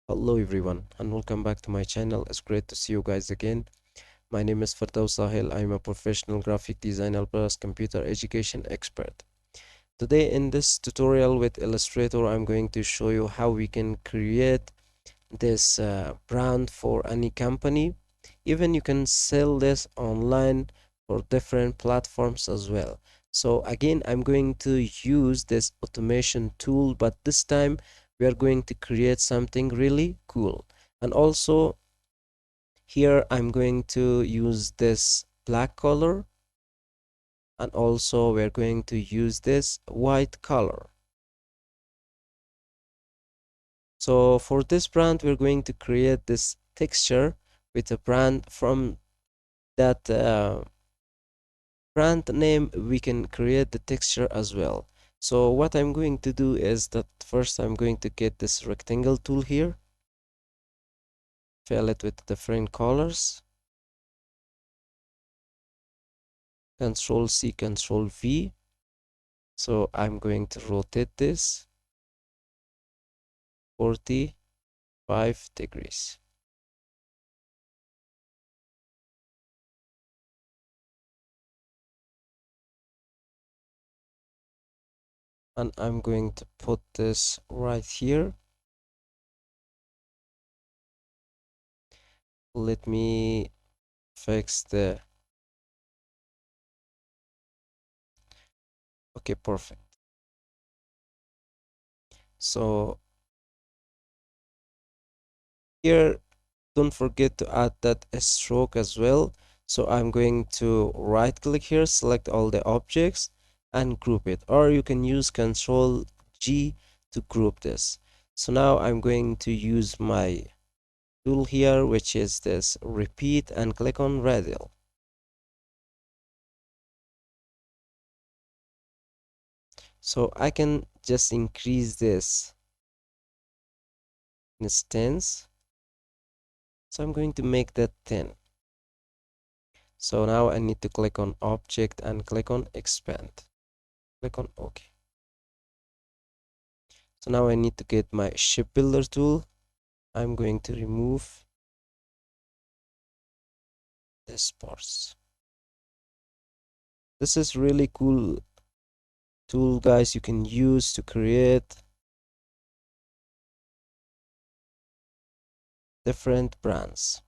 Hello everyone and welcome back to my channel. It's great to see you guys again. My name is Firdaus Sahil. I'm a professional graphic designer plus computer education expert. Today in this tutorial with Illustrator, I'm going to show you how we can create this brand for any company. Even you can sell this online for different platforms as well. So again, I'm going to use this automation tool, but this time we are going to create something really cool. And also here I'm going to use this black color, and also we're going to use this white color. So for this brand, we're going to create this texture with a brand. From that brand name, we can create the texture as well. So what I'm going to do is that first I'm going to get this rectangle tool here, fill it with different colors, Control C, Control V. So I'm going to rotate this 45 degrees. And I'm going to put this right here. Let me fix the, okay, perfect. So here, don't forget to add that stroke as well. So I'm going to right click here, select all the objects and group it, or you can use Control G to group this. So now I'm going to use my tool here, which is this repeat, and click on radial. So I can just increase this instance. So I'm going to make that 10. So now I need to click on object and click on expand. Click on OK. So now I need to get my ship builder tool. I'm going to remove this parts. This is really cool tool, guys, you can use to create different brands.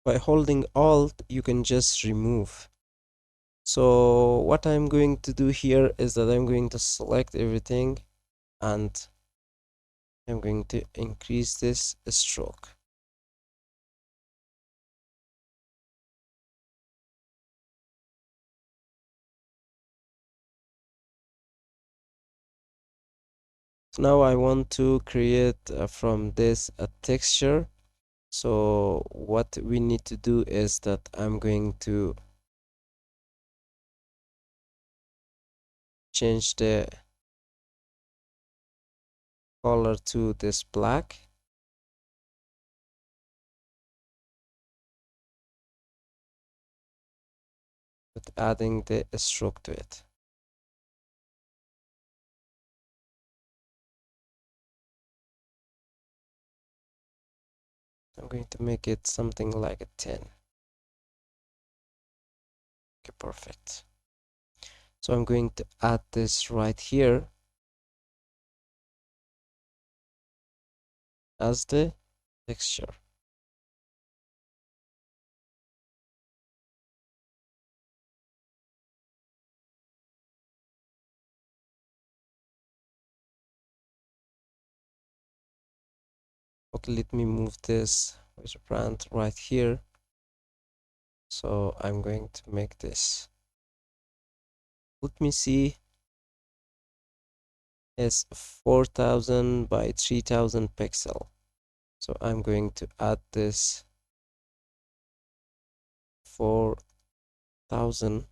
By holding Alt, you can just remove. So what I'm going to do here is that I'm going to select everything and I'm going to increase this stroke. So now I want to create from this a texture. So what we need to do is that I'm going to change the color to this black with adding the stroke to it. I'm going to make it something like a 10. Okay, perfect. So I'm going to add this right here as the texture. Okay, let me move this with brand right here. So I'm going to make this, let me see, is 4000 by 3000 pixel. So I'm going to add this 4000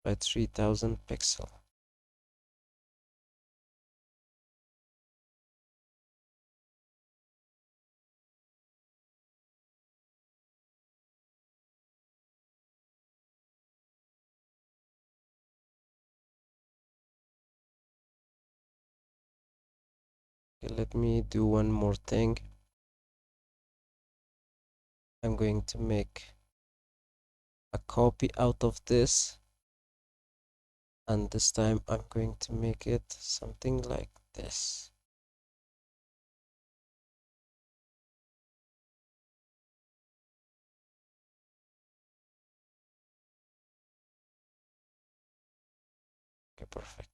by 3000 pixel. Okay, let me do one more thing. I'm going to make a copy out of this, and this time I'm going to make it something like this. Okay, perfect.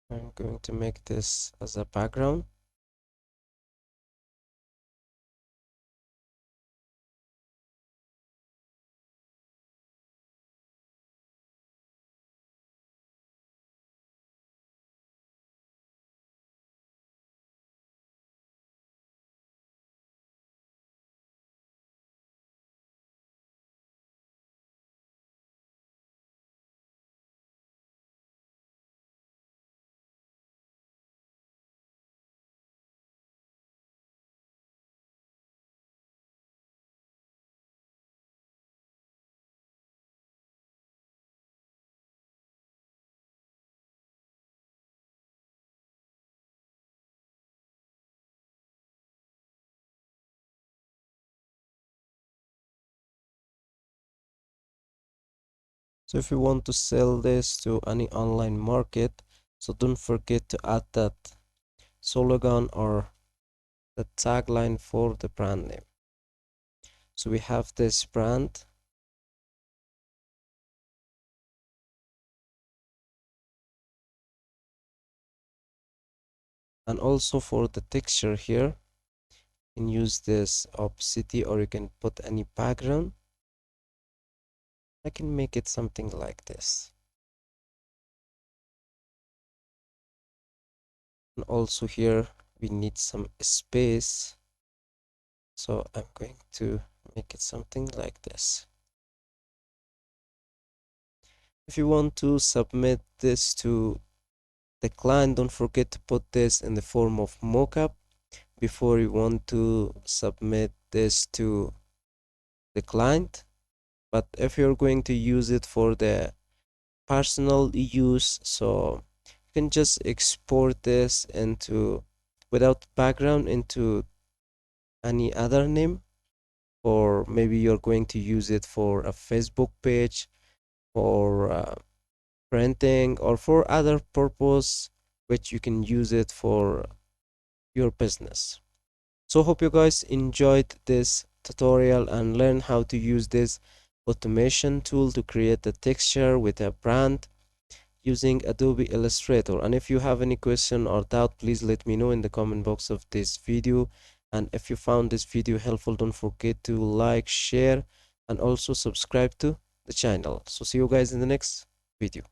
I'm going to make this as a background. So if you want to sell this to any online market, so don't forget to add that slogan or the tagline for the brand name. So we have this brand, and also for the texture here, you can use this opacity or you can put any background. I can make it something like this. And also here we need some space. So I'm going to make it something like this. If you want to submit this to the client, don't forget to put this in the form of mockup before you want to submit this to the client. But if you're going to use it for the personal use, so you can just export this into without background into any other name, or maybe you're going to use it for a Facebook page or printing or for other purpose which you can use it for your business. So hope you guys enjoyed this tutorial and learn how to use this automation tool to create a texture with a brand using Adobe Illustrator. And if you have any question or doubt, please let me know in the comment box of this video. And if you found this video helpful, don't forget to like, share, and also subscribe to the channel. So see you guys in the next video.